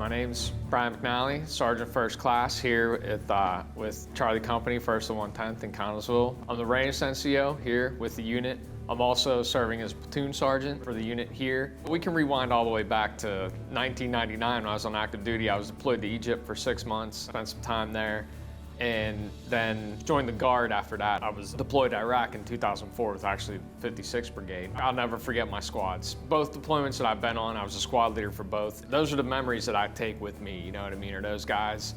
My name's Brian Mcnally, Sergeant First Class here with Charlie Company, 1st and 110th in Connellsville. I'm the range NCO here with the unit. I'm also serving as platoon sergeant for the unit here. We can rewind all the way back to 1999 when I was on active duty. I was deployed to Egypt for 6 months, spent some time there, and then joined the Guard after that. I was deployed to Iraq in 2004 with actually 56th Brigade. I'll never forget my squads. Both deployments that I've been on, I was a squad leader for both. Those are the memories that I take with me, you know what I mean? Are those guys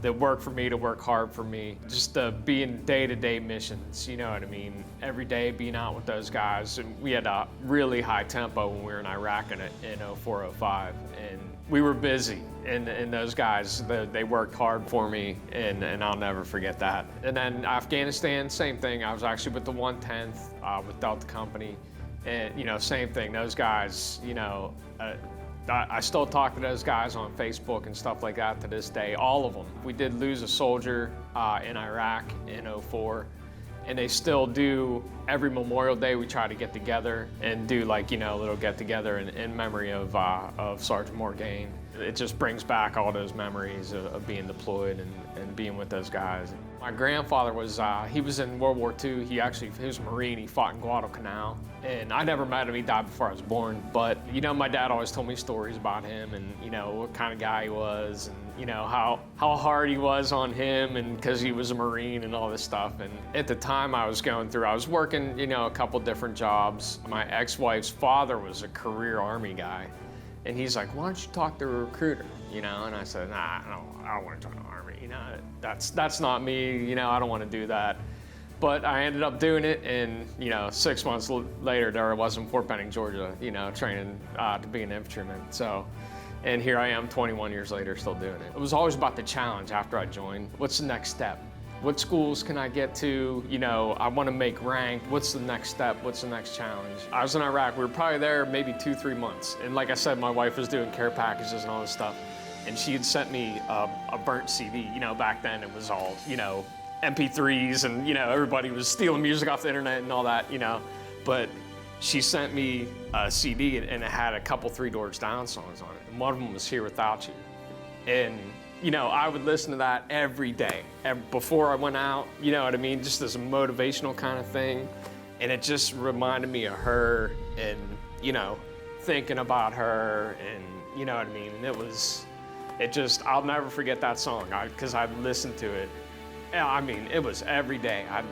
that work for me, to work hard for me, just to be in day-to-day missions, you know what I mean? Every day being out with those guys. And we had a really high tempo when we were in Iraq in 04, 05, and we were busy. And those guys, they worked hard for me, and I'll never forget that. And then Afghanistan, same thing. I was actually with the 110th, with Delta Company, and you know, same thing. Those guys, you know, I still talk to those guys on Facebook and stuff like that to this day, all of them. We did lose a soldier in Iraq in 04, and they still do. Every Memorial Day we try to get together and do, like, you know, a little get together in memory of Sergeant Morgaine. It just brings back all those memories of being deployed and being with those guys. My grandfather was, he was in World War II. He was a Marine. He fought in Guadalcanal. And I never met him. He died before I was born. But, you know, my dad always told me stories about him and, you know, what kind of guy he was and, you know, how hard he was on him, and because he was a Marine and all this stuff. And at the time I was working, you know, a couple different jobs. My ex-wife's father was a career Army guy. And he's like, why don't you talk to a recruiter, you know? And I said, nah, I don't want to join the Army, you know? That's not me, you know, I don't want to do that. But I ended up doing it, and, you know, 6 months later, there I was in Fort Benning, Georgia, you know, training to be an infantryman. So, and here I am 21 years later, still doing it. It was always about the challenge after I joined. What's the next step? What schools can I get to? You know, I want to make rank. What's the next step? What's the next challenge? I was in Iraq. We were probably there maybe 2-3 months. And like I said, my wife was doing care packages and all this stuff. And she had sent me a burnt CD. You know, back then it was all, you know, MP3s, and, you know, everybody was stealing music off the internet and all that, you know. But she sent me a CD, and it had a couple Three Doors Down songs on it. And one of them was Here Without You. And you know, I would listen to that every day, before I went out, you know what I mean? Just as a motivational kind of thing. And it just reminded me of her and, you know, thinking about her, and, you know what I mean? And I'll never forget that song, because I'd listened to it. I mean, it was every day. I'd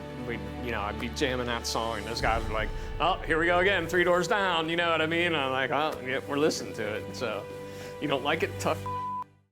be jamming that song, and those guys were like, oh, here we go again, Three Doors Down, you know what I mean? And I'm like, oh, yeah, we're listening to it. So, you don't like it? Tough.